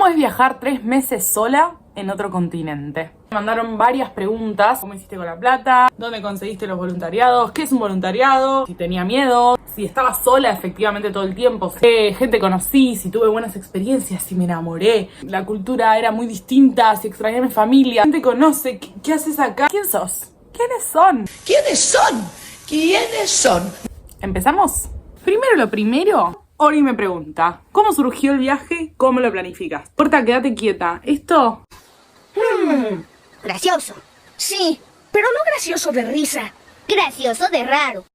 ¿Cómo es viajar 3 meses sola en otro continente? Me mandaron varias preguntas. ¿Cómo hiciste con la plata? ¿Dónde conseguiste los voluntariados? ¿Qué es un voluntariado? Si tenía miedo, si estaba sola efectivamente todo el tiempo, qué gente conocí, si tuve buenas experiencias, si me enamoré. La cultura era muy distinta, si extrañé a mi familia. ¿Quién te conoce? ¿Qué haces acá? ¿Quién sos? ¿Quiénes son? ¿Quiénes son? ¿Quiénes son? ¿Empezamos? Primero lo primero, Ori me pregunta, ¿cómo surgió el viaje? ¿Cómo lo planificas? Porta, quédate quieta. Esto... Gracioso. Sí, pero no gracioso de risa. Gracioso de raro.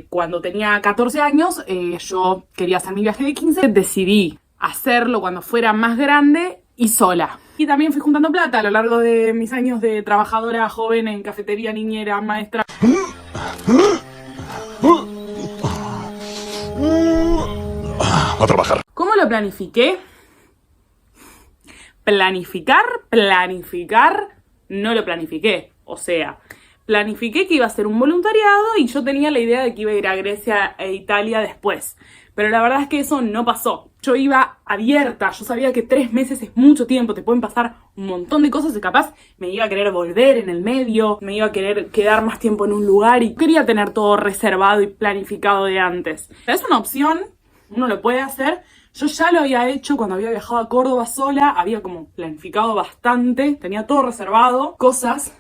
Cuando tenía 14 años, yo quería hacer mi viaje de 15. Decidí hacerlo cuando fuera más grande y sola. Y también fui juntando plata a lo largo de mis años de trabajadora joven en cafetería, niñera, maestra. A trabajar. ¿Cómo lo planifiqué? Planificar, no lo planifiqué. O sea, planifiqué que iba a ser un voluntariado y yo tenía la idea de que iba a ir a Grecia e Italia después. Pero la verdad es que eso no pasó. Yo iba abierta, yo sabía que 3 meses es mucho tiempo, te pueden pasar un montón de cosas y capaz me iba a querer volver en el medio, me iba a querer quedar más tiempo en un lugar y quería tener todo reservado y planificado de antes. Es una opción, uno lo puede hacer. Yo ya lo había hecho cuando había viajado a Córdoba sola, había como planificado bastante, tenía todo reservado, cosas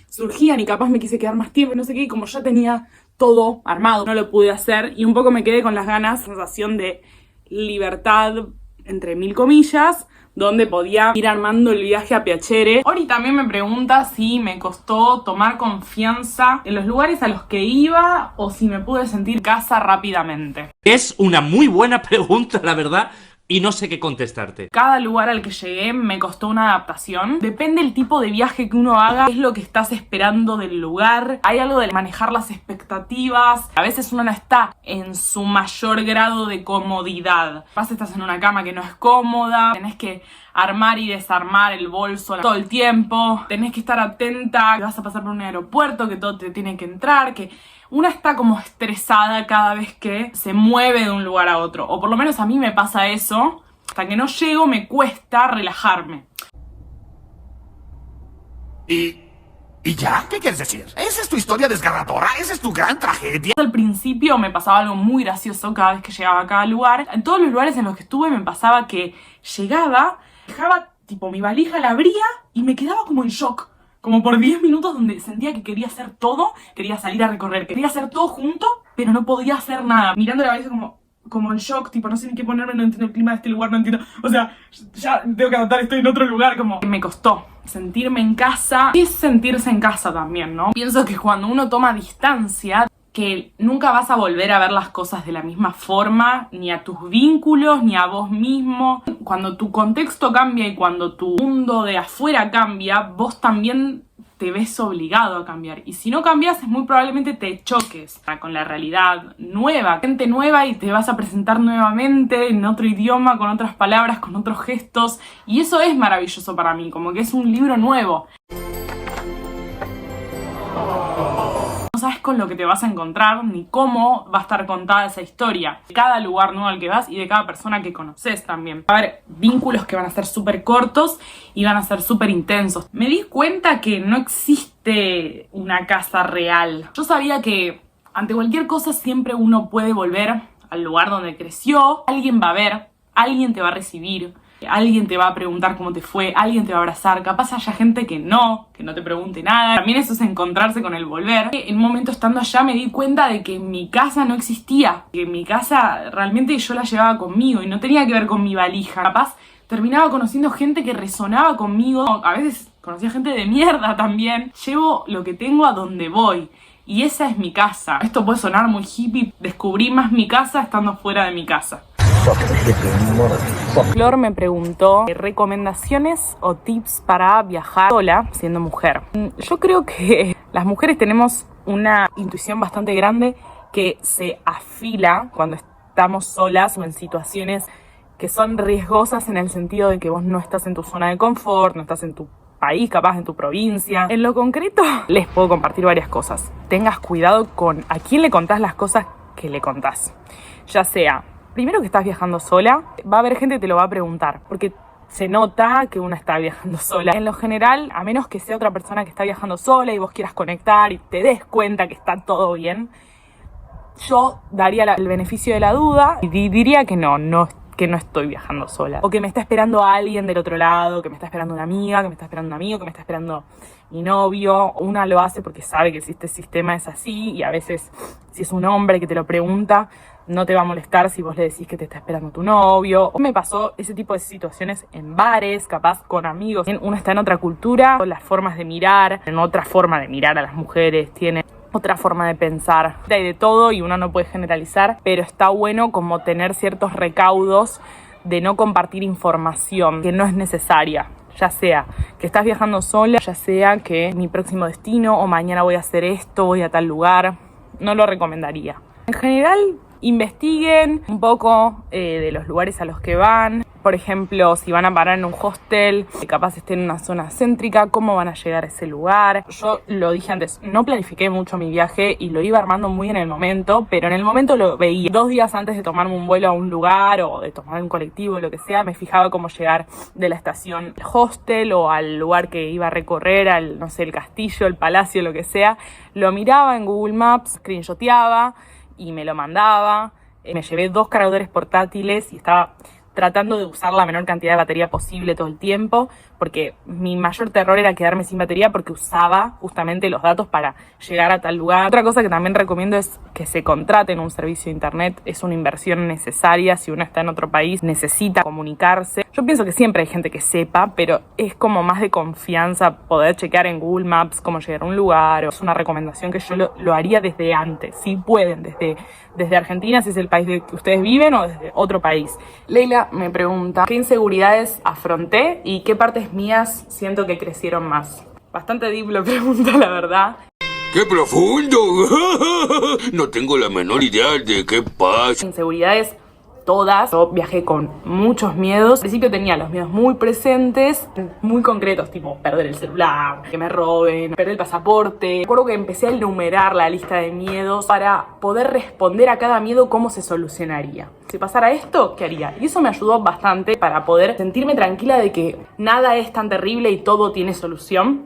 surgían y capaz me quise quedar más tiempo, no sé qué, y como ya tenía todo armado, no lo pude hacer y un poco me quedé con las ganas, sensación de libertad, entre mil comillas, donde podía ir armando el viaje a piacere. Ori también me pregunta si me costó tomar confianza en los lugares a los que iba o si me pude sentir casa rápidamente. Es una muy buena pregunta, la verdad, y no sé qué contestarte. Cada lugar al que llegué me costó una adaptación. Depende del tipo de viaje que uno haga, qué es lo que estás esperando del lugar. Hay algo de manejar las expectativas. A veces uno no está en su mayor grado de comodidad. Capaz estás en una cama que no es cómoda, tenés que armar y desarmar el bolso todo el tiempo, tenés que estar atenta, que vas a pasar por un aeropuerto, que todo te tiene que entrar, que una está como estresada cada vez que se mueve de un lugar a otro, o por lo menos a mí me pasa eso. Hasta que no llego me cuesta relajarme. ¿Y ya? ¿Qué quieres decir? ¿Esa es tu historia desgarradora? ¿Esa es tu gran tragedia? Al principio me pasaba algo muy gracioso cada vez que llegaba a cada lugar. En todos los lugares en los que estuve me pasaba que llegaba, dejaba tipo mi valija, la abría y me quedaba como en shock. Como por 10 minutos donde sentía que quería hacer todo, quería salir a recorrer, quería hacer todo junto, pero no podía hacer nada. Mirando la valija como en shock, tipo no sé ni qué ponerme, no entiendo el clima de este lugar, no entiendo. O sea, ya tengo que adaptar, estoy en otro lugar, como... Me costó sentirme en casa. Es sentirse en casa también, ¿no? Pienso que cuando uno toma distancia, que nunca vas a volver a ver las cosas de la misma forma, ni a tus vínculos, ni a vos mismo. Cuando tu contexto cambia y cuando tu mundo de afuera cambia, vos también te ves obligado a cambiar. Y si no cambias, es muy probablemente te choques con la realidad nueva, gente nueva, y te vas a presentar nuevamente en otro idioma, con otras palabras, con otros gestos. Y eso es maravilloso para mí, como que es un libro nuevo. No sabes con lo que te vas a encontrar ni cómo va a estar contada esa historia. De cada lugar nuevo al que vas y de cada persona que conoces también. Va a haber vínculos que van a ser súper cortos y van a ser súper intensos. Me di cuenta que no existe una casa real. Yo sabía que ante cualquier cosa siempre uno puede volver al lugar donde creció. Alguien va a ver, alguien te va a recibir. Alguien te va a preguntar cómo te fue, alguien te va a abrazar, capaz haya gente que no te pregunte nada. También eso es encontrarse con el volver. En un momento estando allá me di cuenta de que mi casa no existía, que mi casa realmente yo la llevaba conmigo y no tenía que ver con mi valija. Capaz terminaba conociendo gente que resonaba conmigo, a veces conocía gente de mierda también. Llevo lo que tengo a donde voy y esa es mi casa. Esto puede sonar muy hippie, descubrí más mi casa estando fuera de mi casa. Flor me preguntó recomendaciones o tips para viajar sola siendo mujer. Yo creo que las mujeres tenemos una intuición bastante grande que se afila cuando estamos solas o en situaciones que son riesgosas en el sentido de que vos no estás en tu zona de confort, no estás en tu país, capaz en tu provincia. En lo concreto, les puedo compartir varias cosas. Tengas cuidado con a quién le contás las cosas que le contás. Ya sea, primero que estás viajando sola, va a haber gente que te lo va a preguntar, porque se nota que una está viajando sola. En lo general, a menos que sea otra persona que está viajando sola y vos quieras conectar y te des cuenta que está todo bien, yo daría el beneficio de la duda y diría que no estoy viajando sola. O que me está esperando alguien del otro lado, que me está esperando una amiga, que me está esperando un amigo, que me está esperando mi novio. Una lo hace porque sabe que este sistema es así y a veces si es un hombre que te lo pregunta, no te va a molestar si vos le decís que te está esperando tu novio. Me pasó ese tipo de situaciones en bares, capaz con amigos. Uno está en otra cultura, las formas de mirar, en otra forma de mirar a las mujeres, tiene otra forma de pensar. Hay de todo y uno no puede generalizar, pero está bueno como tener ciertos recaudos de no compartir información que no es necesaria. Ya sea que estás viajando sola, ya sea que mi próximo destino o mañana voy a hacer esto, voy a tal lugar. No lo recomendaría. En general, investiguen un poco de los lugares a los que van. Por ejemplo, si van a parar en un hostel, capaz estén en una zona céntrica, cómo van a llegar a ese lugar. Yo lo dije antes, no planifiqué mucho mi viaje y lo iba armando muy en el momento, pero en el momento lo veía. 2 días antes de tomarme un vuelo a un lugar o de tomar un colectivo, lo que sea, me fijaba cómo llegar de la estación al hostel o al lugar que iba a recorrer, al, no sé, el castillo, el palacio, lo que sea. Lo miraba en Google Maps, screenshoteaba y me lo mandaba. Me llevé 2 cargadores portátiles y estaba tratando de usar la menor cantidad de batería posible todo el tiempo, porque mi mayor terror era quedarme sin batería porque usaba justamente los datos para llegar a tal lugar. Otra cosa que también recomiendo es que se contraten un servicio de internet. Es una inversión necesaria. Si uno está en otro país, necesita comunicarse. Yo pienso que siempre hay gente que sepa, pero es como más de confianza poder chequear en Google Maps cómo llegar a un lugar. Es una recomendación que yo lo haría desde antes, si pueden, desde Argentina, si es el país de que ustedes viven, o desde otro país. Leila me pregunta, ¿qué inseguridades afronté y qué partes mías siento que crecieron más? Bastante deep la pregunta, la verdad. ¡Qué profundo! No tengo la menor idea de qué pasa. Inseguridades todas. Yo viajé con muchos miedos. Al principio tenía los miedos muy presentes, muy concretos, tipo perder el celular, que me roben, perder el pasaporte. Recuerdo que empecé a enumerar la lista de miedos para poder responder a cada miedo cómo se solucionaría. Si pasara esto, ¿qué haría? Y eso me ayudó bastante para poder sentirme tranquila de que nada es tan terrible y todo tiene solución.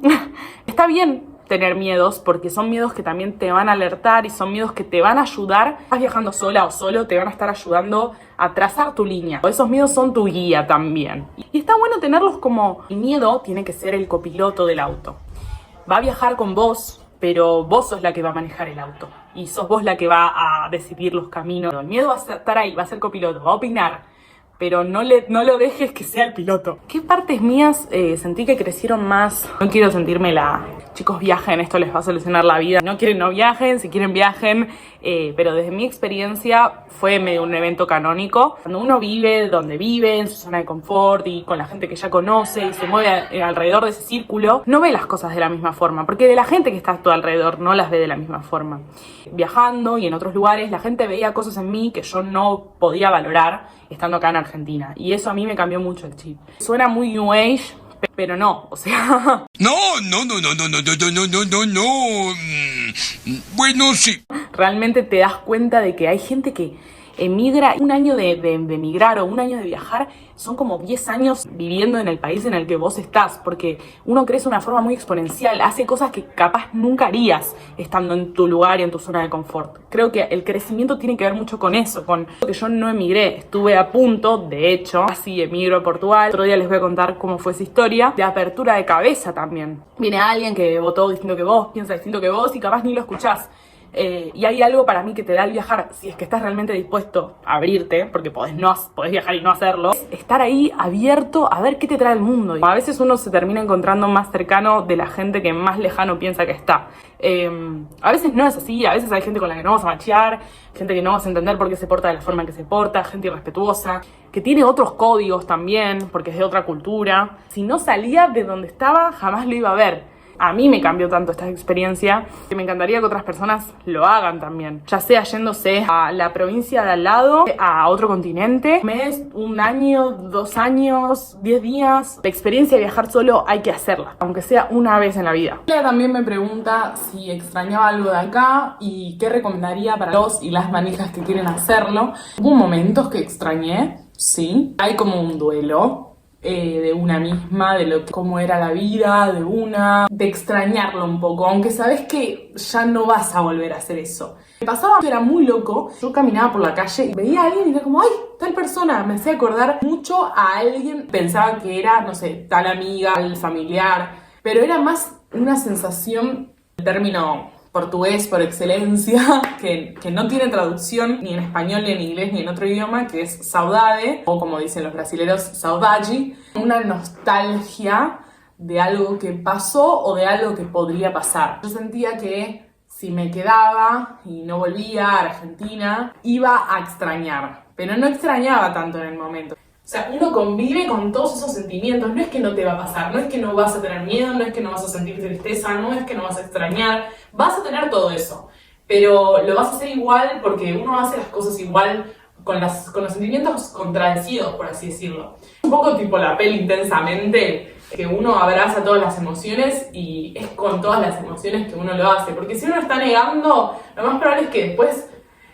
Está bien tener miedos, porque son miedos que también te van a alertar y son miedos que te van a ayudar. Estás viajando sola o solo, te van a estar ayudando a trazar tu línea. Esos miedos son tu guía también. Y está bueno tenerlos como... El miedo tiene que ser el copiloto del auto. Va a viajar con vos, pero vos sos la que va a manejar el auto. Y sos vos la que va a decidir los caminos. El miedo va a estar ahí, va a ser copiloto, va a opinar. Pero no lo dejes que sea el piloto. ¿Qué partes mías sentí que crecieron más? No quiero sentirme chicos, viajen, esto les va a solucionar la vida. No quieren, no viajen, si quieren viajen. Pero desde mi experiencia fue medio un evento canónico. Cuando uno vive donde vive, en su zona de confort y con la gente que ya conoce y se mueve alrededor de ese círculo, no ve las cosas de la misma forma. Porque de la gente que está a tu alrededor no las ve de la misma forma. Viajando y en otros lugares, la gente veía cosas en mí que yo no podía valorar estando acá en Argentina. Y eso a mí me cambió mucho el chip. Suena muy New Age, pero no, o sea... No. Bueno, sí. Realmente te das cuenta de que hay gente que emigra. Un año de emigrar o un año de viajar son como 10 años viviendo en el país en el que vos estás, porque uno crece de una forma muy exponencial, hace cosas que capaz nunca harías estando en tu lugar y en tu zona de confort. Creo que el crecimiento tiene que ver mucho con eso, con que yo no emigré, estuve a punto, de hecho, casi emigro a Portugal. Otro día les voy a contar cómo fue esa historia, de apertura de cabeza también. Viene alguien que votó distinto que vos, piensa distinto que vos y capaz ni lo escuchás. Y hay algo para mí que te da el viajar, si es que estás realmente dispuesto a abrirte, porque podés viajar y no hacerlo, estar ahí abierto a ver qué te trae el mundo. A veces uno se termina encontrando más cercano de la gente que más lejano piensa que está. A veces no es así, a veces hay gente con la que no vas a machear, gente que no vas a entender por qué se porta de la forma en que se porta, gente irrespetuosa, que tiene otros códigos también, porque es de otra cultura. Si no salía de donde estaba, jamás lo iba a ver. A mí me cambió tanto esta experiencia que me encantaría que otras personas lo hagan también. Ya sea yéndose a la provincia de al lado, a otro continente, un mes, un año, 2 años, 10 días. La experiencia de viajar solo hay que hacerla, aunque sea una vez en la vida. Ella también me pregunta si extrañaba algo de acá y qué recomendaría para los y las manijas que quieren hacerlo. Hubo momentos que extrañé, sí. Hay como un duelo. de una misma, de cómo era la vida de una, de extrañarlo un poco, aunque sabes que ya no vas a volver a hacer eso. Me pasaba que era muy loco, yo caminaba por la calle y veía a alguien y era como, ¡ay, tal persona! Me hacía acordar mucho a alguien, pensaba que era, no sé, tal amiga, tal familiar, pero era más una sensación, el término portugués por excelencia, que no tiene traducción ni en español, ni en inglés, ni en otro idioma, que es saudade, o como dicen los brasileños, saudade, una nostalgia de algo que pasó o de algo que podría pasar. Yo sentía que si me quedaba y no volvía a Argentina, iba a extrañar, pero no extrañaba tanto en el momento. O sea, uno convive con todos esos sentimientos, no es que no te va a pasar, no es que no vas a tener miedo, no es que no vas a sentir tristeza, no es que no vas a extrañar, vas a tener todo eso, pero lo vas a hacer igual porque uno hace las cosas igual con los sentimientos contradecidos, por así decirlo. Un poco tipo la peli Intensamente, que uno abraza todas las emociones y es con todas las emociones que uno lo hace, porque si uno está negando, lo más probable es que después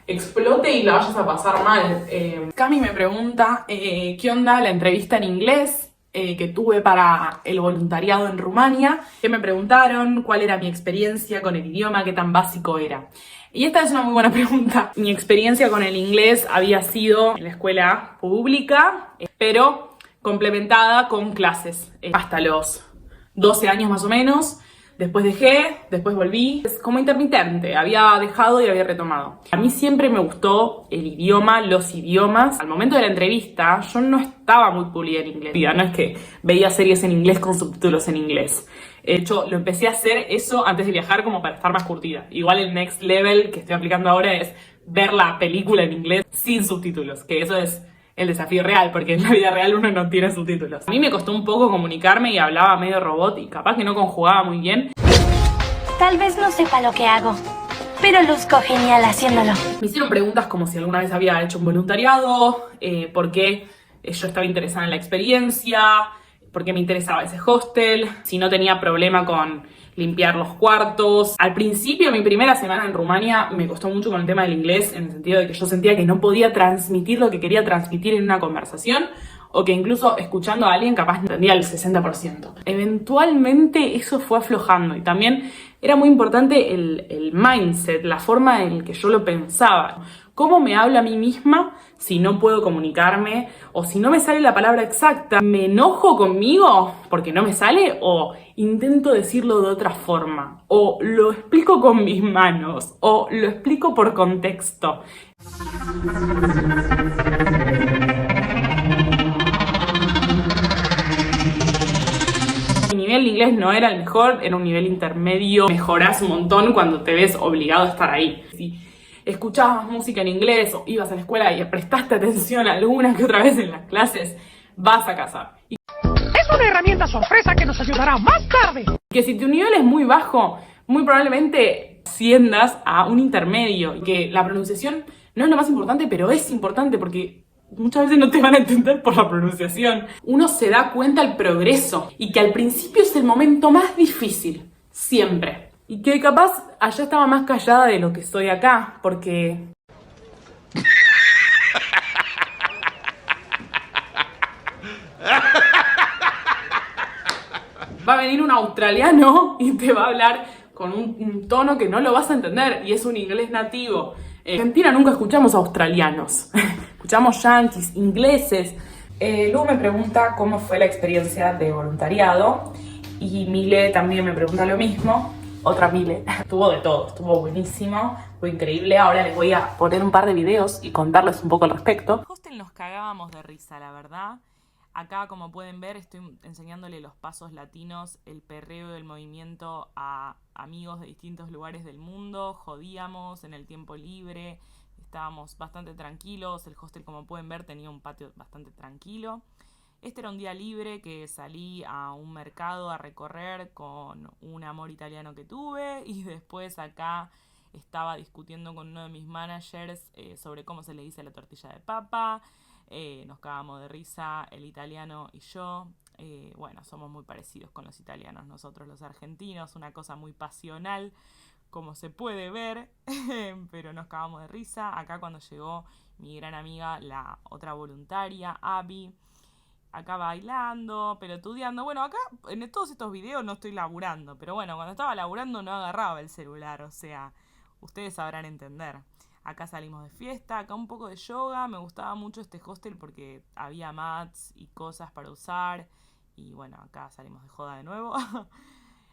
explote y la vayas a pasar mal. Cami me pregunta qué onda la entrevista en inglés que tuve para el voluntariado en Rumania, que me preguntaron cuál era mi experiencia con el idioma, qué tan básico era. Y esta es una muy buena pregunta. Mi experiencia con el inglés había sido en la escuela pública, pero complementada con clases, hasta los 12 años más o menos. Después dejé, después volví. Es como intermitente, había dejado y había retomado. A mí siempre me gustó el idioma, los idiomas. Al momento de la entrevista, yo no estaba muy pulida en inglés. No es que veía series en inglés con subtítulos en inglés. De hecho, lo empecé a hacer eso antes de viajar como para estar más curtida. Igual el next level que estoy aplicando ahora es ver la película en inglés sin subtítulos, que eso es el desafío real, porque en la vida real uno no tiene subtítulos. A mí me costó un poco comunicarme y hablaba medio robot y capaz que no conjugaba muy bien. Tal vez no sepa lo que hago, pero luzco genial haciéndolo. Me hicieron preguntas como si alguna vez había hecho un voluntariado, por qué yo estaba interesada en la experiencia, por qué me interesaba ese hostel, si no tenía problema con limpiar los cuartos. Al principio, mi primera semana en Rumania me costó mucho con el tema del inglés, en el sentido de que yo sentía que no podía transmitir lo que quería transmitir en una conversación, o que incluso escuchando a alguien capaz no entendía el 60%. Eventualmente eso fue aflojando y también era muy importante el mindset, la forma en que yo lo pensaba. ¿Cómo me hablo a mí misma si no puedo comunicarme o si no me sale la palabra exacta? ¿Me enojo conmigo porque no me sale o intento decirlo de otra forma? ¿O lo explico con mis manos? ¿O lo explico por contexto? Mi nivel de inglés no era el mejor, era un nivel intermedio. Mejorás un montón cuando te ves obligado a estar ahí. Si escuchabas música en inglés o ibas a la escuela y prestaste atención alguna que otra vez en las clases, vas a casar. Es una herramienta sorpresa que nos ayudará más tarde. Que si tu nivel es muy bajo, muy probablemente asciendas a un intermedio. Y que la pronunciación no es lo más importante, pero es importante porque muchas veces no te van a entender por la pronunciación. Uno se da cuenta del progreso y que al principio es el momento más difícil, siempre. Y que capaz allá estaba más callada de lo que estoy acá, porque va a venir un australiano y te va a hablar con un tono que no lo vas a entender y es un inglés nativo. En Argentina nunca escuchamos australianos, escuchamos yanquis, ingleses. Luego me pregunta cómo fue la experiencia de voluntariado y Mile también me pregunta lo mismo. Otra Mile. Estuvo de todo, estuvo buenísimo, fue increíble. Ahora les voy a poner un par de videos y contarles un poco al respecto. En el hostel nos cagábamos de risa, la verdad. Acá, como pueden ver, estoy enseñándole los pasos latinos, el perreo del movimiento a amigos de distintos lugares del mundo. Jodíamos en el tiempo libre, estábamos bastante tranquilos. El hostel, como pueden ver, tenía un patio bastante tranquilo. Este era un día libre que salí a un mercado a recorrer con un amor italiano que tuve y después acá estaba discutiendo con uno de mis managers sobre cómo se le dice a la tortilla de papa. Nos cagamos de risa el italiano y yo. Bueno, somos muy parecidos con los italianos, nosotros los argentinos, una cosa muy pasional, como se puede ver, pero nos cagamos de risa. Acá cuando llegó mi gran amiga, la otra voluntaria, Abby, acá bailando, pelotudeando. Bueno, acá en todos estos videos no estoy laburando, pero bueno, cuando estaba laburando no agarraba el celular, o sea, ustedes sabrán entender. Acá salimos de fiesta, acá un poco de yoga. Me gustaba mucho este hostel porque había mats y cosas para usar. Y bueno, acá salimos de joda de nuevo.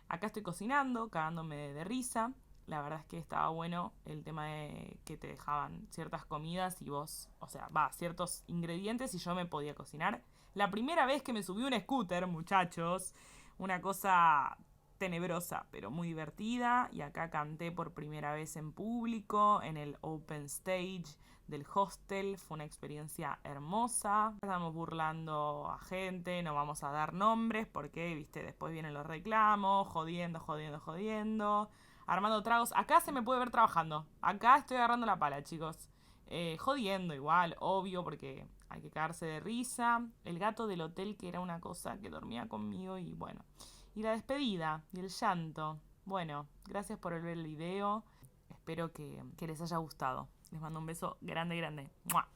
Acá estoy cocinando, cagándome de risa. La verdad es que estaba bueno el tema de que te dejaban ciertas comidas y vos, o sea, ciertos ingredientes y yo me podía cocinar. La primera vez que me subí un scooter, muchachos, una cosa tenebrosa, pero muy divertida. Y acá canté por primera vez en público, en el open stage del hostel. Fue una experiencia hermosa. Estamos burlando a gente, no vamos a dar nombres porque, viste, después vienen los reclamos, jodiendo. Armando tragos. Acá se me puede ver trabajando. Acá estoy agarrando la pala, chicos. Jodiendo igual, obvio, porque hay que cagarse de risa. El gato del hotel, que era una cosa que dormía conmigo, y bueno. Y la despedida y el llanto. Bueno, gracias por ver el video. Espero que les haya gustado. Les mando un beso grande, grande. ¡Mua!